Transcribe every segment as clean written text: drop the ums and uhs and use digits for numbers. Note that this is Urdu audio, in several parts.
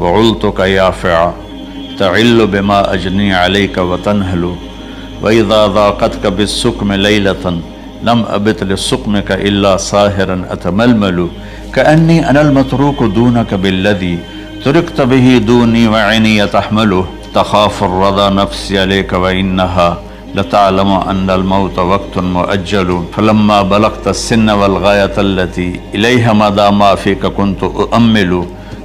وعلتك يافع تعل بما أجني عليك وتنهل وإذا ضاقتك بالسقم ليلة لم أبت لسقمك إلا ساهرا أتململ كأني أنا المتروك دونك بالذي تركت به دوني وعيني تحمله تخاف الرضا نفسي عليك وإنها لتعلم أن الموت وقت مؤجل فلما بلغت السن والغاية التي إليها مدى ما فيك كنت أؤمل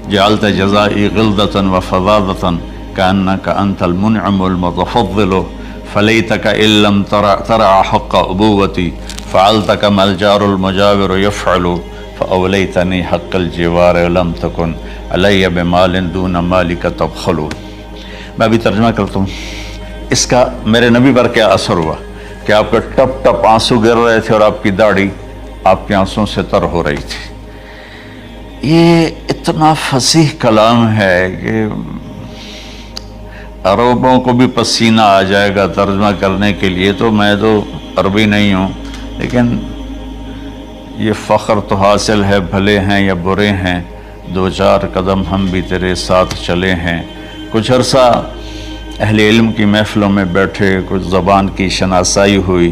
جعلت جزائي غلظة وفظاظة كأنك أنت المنعم المتفضل فليتك إن لم ترع حق أبوتي فعلت كما الجار المجاور يفعل فأوليتني حق الجوار ولم تكن علي بمال دون مالك تبخل. میں ابھی ترجمہ کرتا ہوں. اس کا میرے نبی پر کیا اثر ہوا کہ آپ کے ٹپ ٹپ آنسو گر رہے تھے اور آپ کی داڑھی آپ کے آنسوں سے تر ہو رہی تھی. یہ اتنا فصیح کلام ہے کہ عربوں کو بھی پسینہ آ جائے گا ترجمہ کرنے کے لیے. تو میں تو عربی نہیں ہوں، لیکن یہ فخر تو حاصل ہے، بھلے ہیں یا برے ہیں دو چار قدم ہم بھی تیرے ساتھ چلے ہیں. کچھ عرصہ اہل علم کی محفلوں میں بیٹھے، کچھ زبان کی شناسائی ہوئی،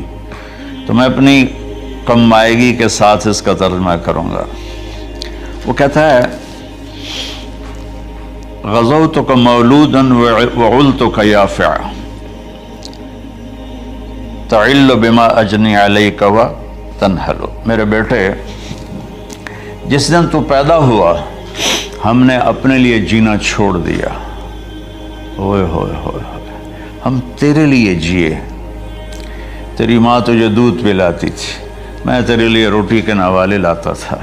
تو میں اپنی کم مائگی کے ساتھ اس کا ترجمہ کروں گا. وہ کہتا ہے غزوتک مولودا وعلتک یافع تعل بما اجنی علیک وتنحل. میرے بیٹے، جس دن تو پیدا ہوا ہم نے اپنے لیے جینا چھوڑ دیا. ہوئے ہوئے ہوئے ہم تیرے لیے جیے. تیری ماں تجھے دودھ پلاتی تھی، میں تیرے لیے روٹی کے نوالے لاتا تھا.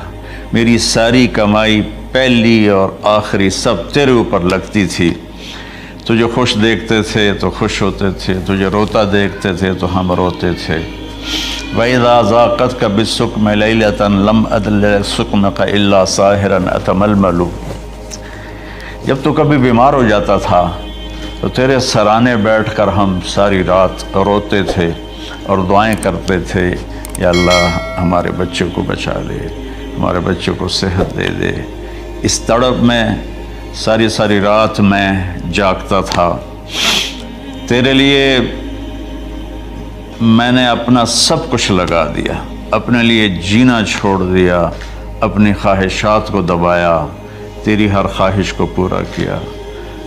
میری ساری کمائی پہلی اور آخری سب تیرے اوپر لگتی تھی. تجھے خوش دیکھتے تھے تو خوش ہوتے تھے، تجھے روتا دیکھتے تھے تو ہم روتے تھے. وَإِذَا ضَاقَتْكَ بِالسُّقْمِ لَيْلَةً لَمْ أَدْلِ سُقْمَكَ إِلَّا سَاهِرًا أَتَمَلْمَلُ. جب تو کبھی بیمار ہو جاتا تھا تو تیرے سرانے بیٹھ کر ہم ساری رات روتے تھے اور دعائیں کرتے تھے، یا اللہ ہمارے بچے کو بچا لے، ہمارے بچے کو صحت دے دے. اس تڑپ میں ساری رات میں جاگتا تھا. تیرے لیے میں نے اپنا سب کچھ لگا دیا، اپنے لیے جینا چھوڑ دیا، اپنی خواہشات کو دبایا، تیری ہر خواہش کو پورا کیا.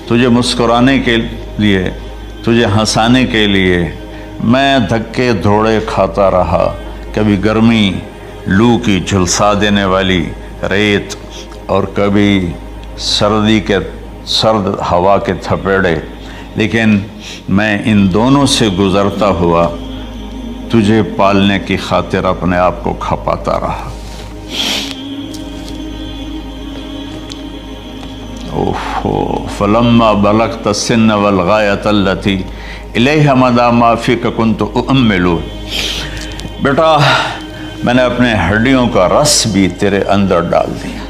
تجھے مسکرانے کے لیے، تجھے ہنسانے کے لیے میں دھکے دھوڑے کھاتا رہا. کبھی گرمی لو کی جھلسا دینے والی ریت اور کبھی سردی کے سرد ہوا کے تھپیڑے، لیکن میں ان دونوں سے گزرتا ہوا تجھے پالنے کی خاطر اپنے آپ کو کھپاتا رہا. فلما بلغت السن والغایۃ التی الیہا مدی ما فیک کنت اؤمل. بیٹا، میں نے اپنے ہڈیوں کا رس بھی تیرے اندر ڈال دیا.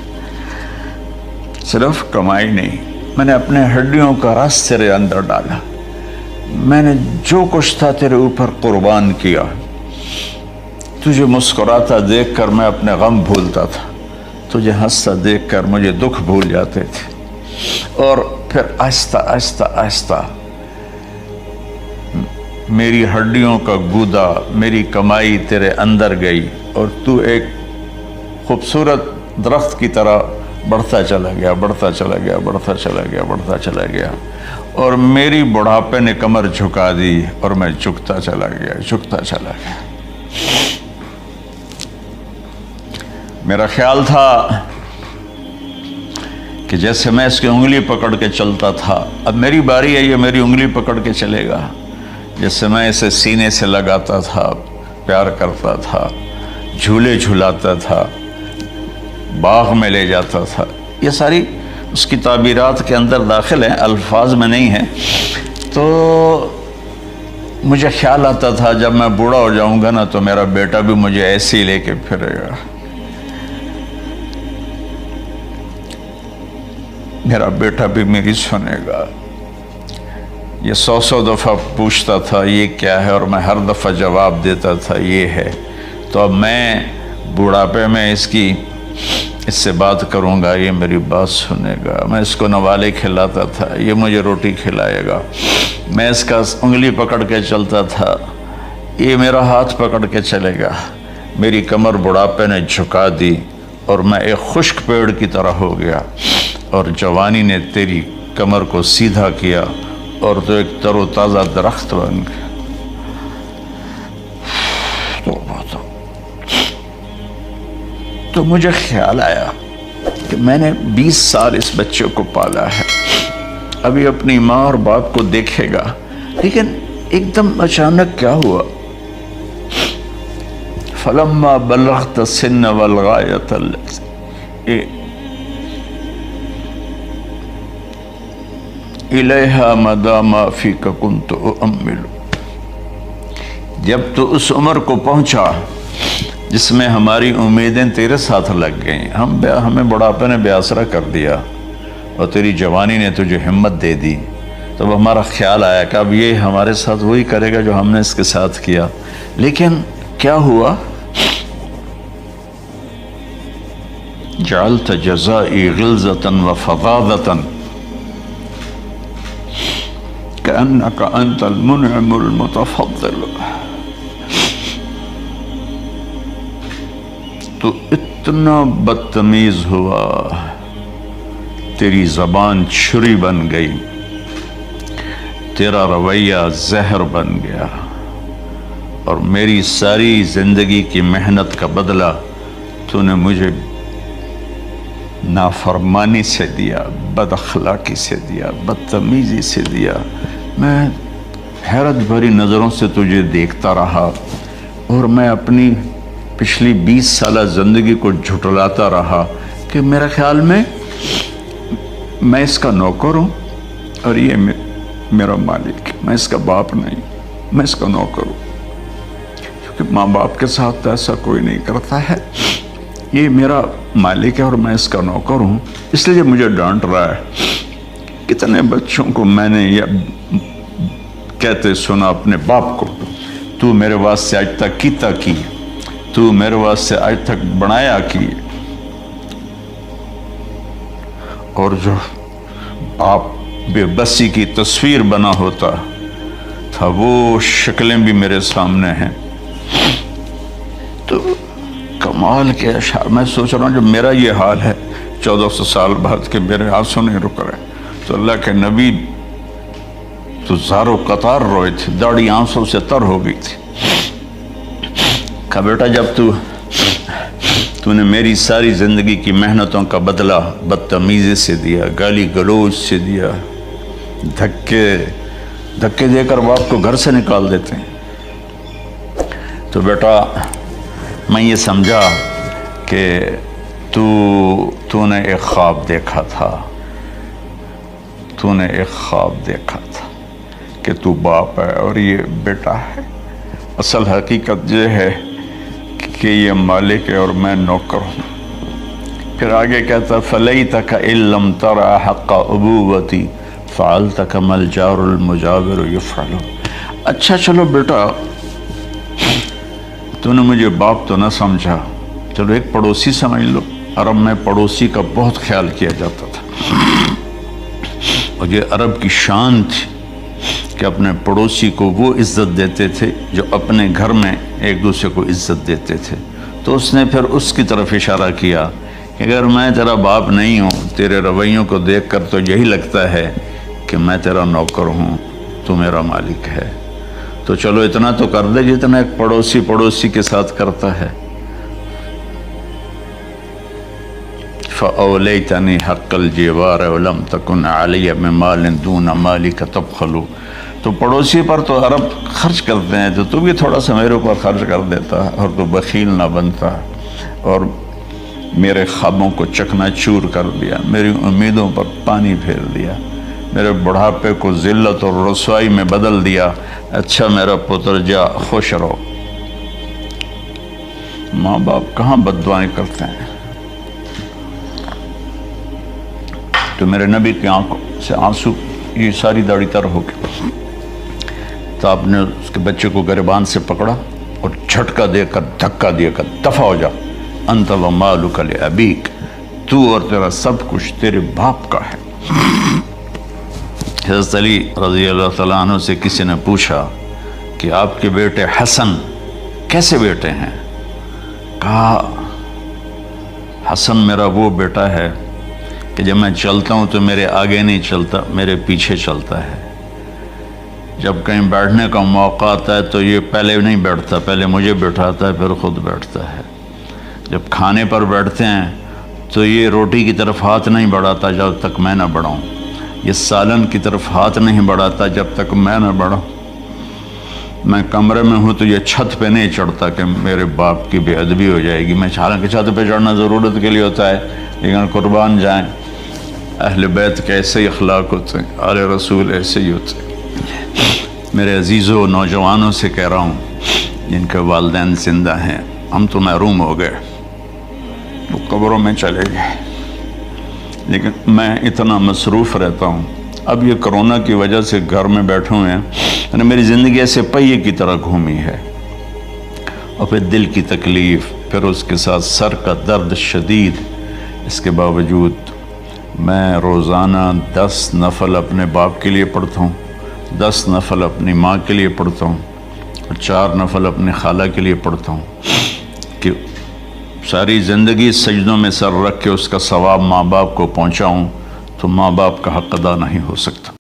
صرف کمائی نہیں، میں نے اپنے ہڈیوں کا رس تیرے اندر ڈالا. میں نے جو کچھ تھا تیرے اوپر قربان کیا. تجھے مسکراتا دیکھ کر میں اپنے غم بھولتا تھا، تجھے ہنستا دیکھ کر مجھے دکھ بھول جاتے تھے. اور پھر آہستہ آہستہ آہستہ میری ہڈیوں کا گودا، میری کمائی تیرے اندر گئی اور تو ایک خوبصورت درخت کی طرح بڑھتا چلا گیا، بڑھتا چلا گیا، بڑھتا چلا گیا، بڑھتا چلا گیا. اور میری بڑھاپے نے کمر جھکا دی اور میں جھکتا چلا گیا، جھکتا چلا گیا. میرا خیال تھا کہ جیسے میں اس کی انگلی پکڑ کے چلتا تھا، اب میری باری ہے، یہ میری انگلی پکڑ کے چلے گا. جیسے میں اسے سینے سے لگاتا تھا، پیار کرتا تھا، جھولے جھلاتا تھا، باغ میں لے جاتا تھا. یہ ساری اس کی تعبیرات کے اندر داخل ہیں، الفاظ میں نہیں ہیں. تو مجھے خیال آتا تھا جب میں بوڑھا ہو جاؤں گا نا تو میرا بیٹا بھی مجھے ایسے ہی لے کے پھرے گا. میرا بیٹا بھی میری سنے گا. یہ 100 دفعہ پوچھتا تھا یہ کیا ہے، اور میں ہر دفعہ جواب دیتا تھا یہ ہے. تو اب میں بوڑھاپے میں اس کی اس سے بات کروں گا، یہ میری بات سنے گا، میں اس کو نوالے کھلاتا تھا، یہ مجھے روٹی کھلائے گا، میں اس کا انگلی پکڑ کے چلتا تھا، یہ میرا ہاتھ پکڑ کے چلے گا، میری کمر بڑھاپے نے جھکا دی اور میں ایک خشک پیڑ کی طرح ہو گیا، اور جوانی نے تیری کمر کو سیدھا کیا اور تو ایک تر و تازہ درخت بن گیا۔ تو مجھے خیال آیا کہ میں نے 20 سال اس بچے کو پالا ہے، ابھی اپنی ماں اور باپ کو دیکھے گا، لیکن ایک دم اچانک کیا ہوا، فلما بلغت السن والغایۃ الیہا مدی ما فیک کنت اؤمل، جب تو اس عمر کو پہنچا جس میں ہماری امیدیں تیرے ساتھ لگ گئیں، ہمیں بڑھاپے نے بے آسرا کر دیا اور تیری جوانی نے تجھے ہمت دے دی، تب ہمارا خیال آیا کہ اب یہ ہمارے ساتھ وہی کرے گا جو ہم نے اس کے ساتھ کیا، لیکن کیا ہوا، جعلت جزائی غلظۃ وفظاظۃ کأنک انت المنعم المتفضل، تو اتنا بدتمیز ہوا، تیری زبان چھری بن گئی، تیرا رویہ زہر بن گیا، اور میری ساری زندگی کی محنت کا بدلہ تو نے مجھے نافرمانی سے دیا، بد اخلاقی سے دیا، بدتمیزی سے دیا۔ میں حیرت بھری نظروں سے تجھے دیکھتا رہا اور میں اپنی پچھلی 20 سالہ زندگی کو جھٹلاتا رہا کہ میرے خیال میں اس کا نوکر ہوں اور یہ میرا مالک، میں اس کا باپ نہیں، میں اس کا نوکر ہوں، کیونکہ ماں باپ کے ساتھ ایسا کوئی نہیں کرتا ہے، یہ میرا مالک ہے اور میں اس کا نوکر ہوں، اس لیے مجھے ڈانٹ رہا ہے۔ کتنے بچوں کو میں نے یہ کہتے سنا اپنے باپ کو، تو میرے واسطے آج تک کیتا کی، تو میرے واسطے آج تک بنایا کی، اور جو آپ بے بسی کی تصویر بنا ہوتا تھا وہ شکلیں بھی میرے سامنے ہیں۔ تو کمال کے اشعار میں سوچ رہا ہوں، جب میرا یہ حال ہے 1400 سال بعد کہ میرے آنسو نہیں رک رہے، تو اللہ کے نبی تو زار و قطار روئے تھے، داڑھی آنسوں سے تر ہو گئی تھی۔ کہا بیٹا جب تو نے میری ساری زندگی کی محنتوں کا بدلہ بدتمیزی سے دیا، گالی گلوچ سے دیا، دھکے دے کر باپ کو گھر سے نکال دیتے ہیں، تو بیٹا میں یہ سمجھا کہ تو نے ایک خواب دیکھا تھا، تو نے ایک خواب دیکھا تھا کہ تو باپ ہے اور یہ بیٹا ہے، اصل حقیقت یہ ہے کہ یہ مالک ہے اور میں نوکر ہوں۔ پھر آگے کہتا فَلَيْتَكَ إِن لَمْ تَرَ حَقَّ أُبُوَّتِي فَعَلْتَ كَمَا الْجَارُ الْمُجَاوِرُ يَفْعَلُ۔ اچھا چلو بیٹا، تو نے مجھے باپ تو نہ سمجھا، چلو ایک پڑوسی سمجھ لو۔ عرب میں پڑوسی کا بہت خیال کیا جاتا تھا، اور یہ عرب کی شان تھی کہ اپنے پڑوسی کو وہ عزت دیتے تھے جو اپنے گھر میں ایک دوسرے کو عزت دیتے تھے۔ تو اس نے پھر اس کی طرف اشارہ کیا کہ اگر میں تیرا باپ نہیں ہوں، تیرے رویوں کو دیکھ کر تو یہی لگتا ہے کہ میں تیرا نوکر ہوں، تو میرا مالک ہے، تو چلو اتنا تو کر دے جتنا ایک پڑوسی کے ساتھ کرتا ہے۔ فَأَوْلَيْتَنِي حَقَّ الْجِوَارِ وَلَمْ تَكُنْ عَلَيَّ بِمَالٍ دُونَ مَالِكَ تَبْخَلُ۔ تو پڑوسی پر تو عرب خرچ کرتے ہیں، تو بھی تھوڑا سا میرے اوپر خرچ کر دیتا اور تو بخیل نہ بنتا، اور میرے خوابوں کو چکنا چور کر دیا، میری امیدوں پر پانی پھیر دیا، میرے بڑھاپے کو ذلت اور رسوائی میں بدل دیا۔ اچھا میرا پتر جا خوش رہو۔ ماں باپ کہاں بد دعائیں کرتے ہیں؟ تو میرے نبی کی آنکھوں سے آنسو، یہ ساری داڑھی تر ہو گئی، تو آپ نے اس کے بچے کو گریبان سے پکڑا اور جھٹکا دے کر دھکا دے کر دفع ہو جا، انت و مالک لابیک، تو اور تیرا سب کچھ تیرے باپ کا ہے۔ حضرت علی رضی اللہ تعالیٰ عنہ سے کسی نے پوچھا کہ آپ کے بیٹے حسن کیسے بیٹے ہیں؟ کہا حسن میرا وہ بیٹا ہے کہ جب میں چلتا ہوں تو میرے آگے نہیں چلتا، میرے پیچھے چلتا ہے۔ جب کہیں بیٹھنے کا موقع آتا ہے تو یہ پہلے نہیں بیٹھتا، پہلے مجھے بٹھاتا ہے پھر خود بیٹھتا ہے۔ جب کھانے پر بیٹھتے ہیں تو یہ روٹی کی طرف ہاتھ نہیں بڑھاتا جب تک میں نہ بڑھاؤں، یہ سالن کی طرف ہاتھ نہیں بڑھاتا جب تک میں نہ بڑھاؤں۔ میں کمرے میں ہوں تو یہ چھت پہ نہیں چڑھتا کہ میرے باپ کی بے ادبی ہو جائے گی۔ میں حالانکہ چھت پہ چڑھنا ضرورت کے لیے ہوتا ہے، لیکن قربان جائیں اہل بیت کے ایسے ہی اخلاق ہوتے ہیں، آل رسول ایسے ہی ہوتے ہیں۔ میرے عزیزوں نوجوانوں سے کہہ رہا ہوں جن کے والدین زندہ ہیں، ہم تو محروم ہو گئے، وہ قبروں میں چلے گئے، لیکن میں اتنا مصروف رہتا ہوں۔ اب یہ کرونا کی وجہ سے گھر میں بیٹھے ہوئے ہیں، یعنی میری زندگی ایسے پہیے کی طرح گھومی ہے، اور پھر دل کی تکلیف، پھر اس کے ساتھ سر کا درد شدید۔ اس کے باوجود میں روزانہ 10 نفل اپنے باپ کے لیے پڑھتا ہوں، 10 نفل اپنی ماں کے لیے پڑھتا ہوں، اور 4 نفل اپنی خالہ کے لیے پڑھتا ہوں کہ ساری زندگی سجدوں میں سر رکھ کے اس کا ثواب ماں باپ کو پہنچاؤں، تو ماں باپ کا حق ادا نہیں ہو سکتا۔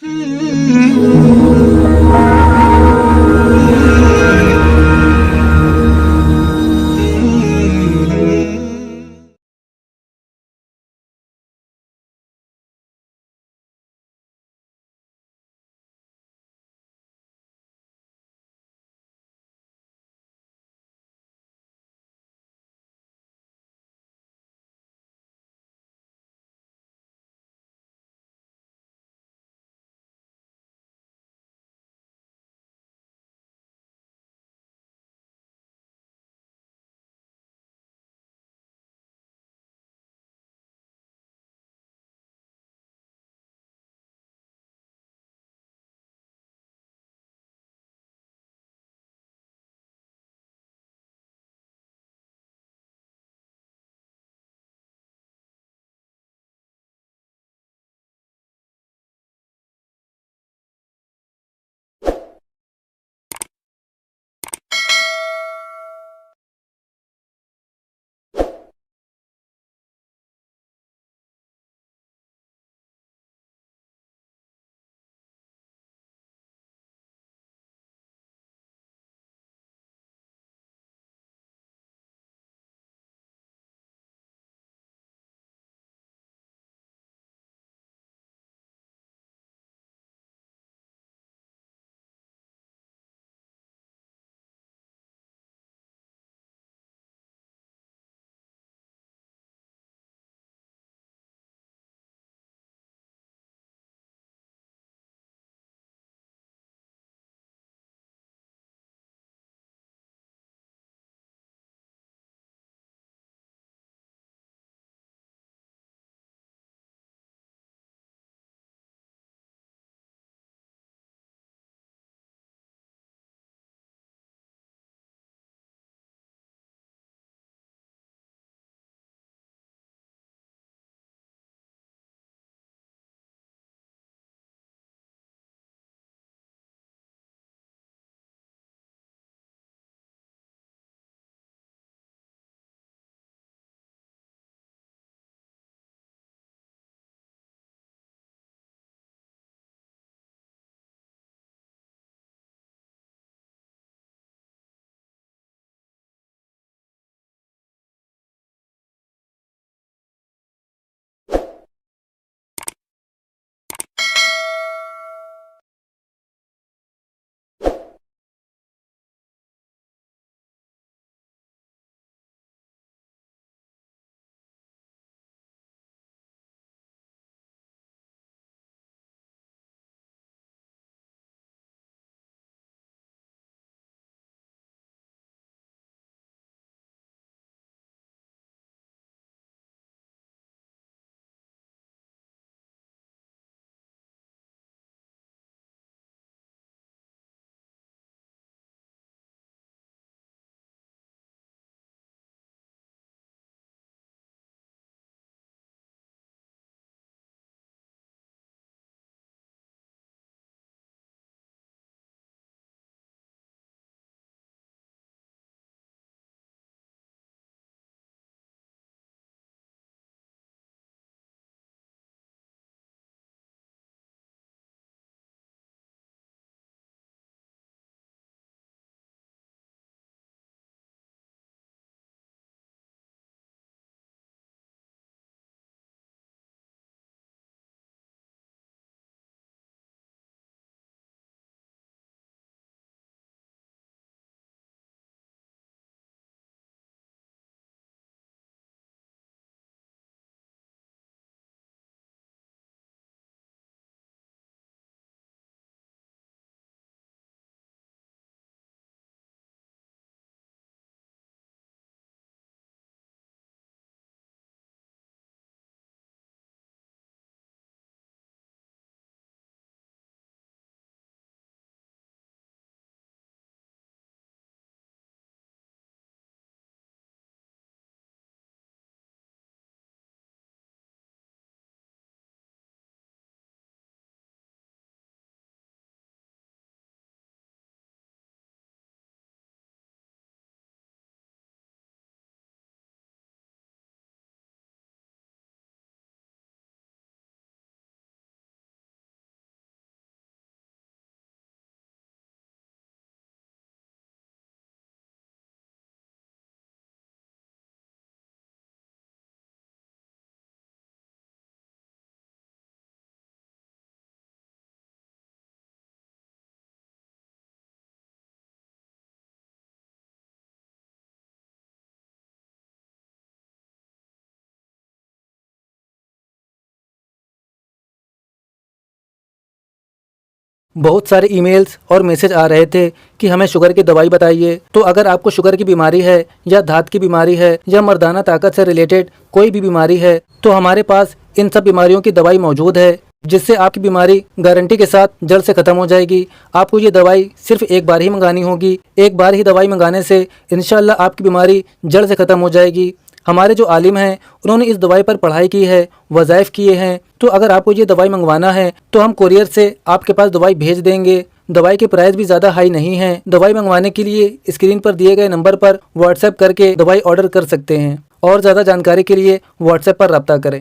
بہت سارے ای میلز اور میسج آ رہے تھے کہ ہمیں شوگر کی دوائی بتائیے. تو اگر آپ کو شوگر کی بیماری ہے یا دھات کی بیماری ہے یا مردانہ طاقت سے ریلیٹڈ کوئی بھی بیماری ہے تو ہمارے پاس ان سب بیماریوں کی دوائی موجود ہے، جس سے آپ کی بیماری گارنٹی کے ساتھ جڑ سے ختم ہو جائے گی. آپ کو یہ دوائی صرف ایک بار ہی منگانی ہوگی. ایک بار ہی دوائی منگانے سے انشاءاللہ آپ کی بیماری جڑ سے ختم ہو جائے گی. ہمارے جو عالم ہیں انہوں نے اس دوائی پر پڑھائی کی ہے، وظائف کیے ہیں. تو اگر آپ کو یہ دوائی منگوانا ہے تو ہم کوریئر سے آپ کے پاس دوائی بھیج دیں گے. دوائی کے پرائز بھی زیادہ ہائی نہیں ہیں. دوائی منگوانے کے لیے اسکرین پر دیے گئے نمبر پر واٹس ایپ کر کے دوائی آرڈر کر سکتے ہیں، اور زیادہ جانکاری کے لیے واٹس ایپ پر رابطہ کریں.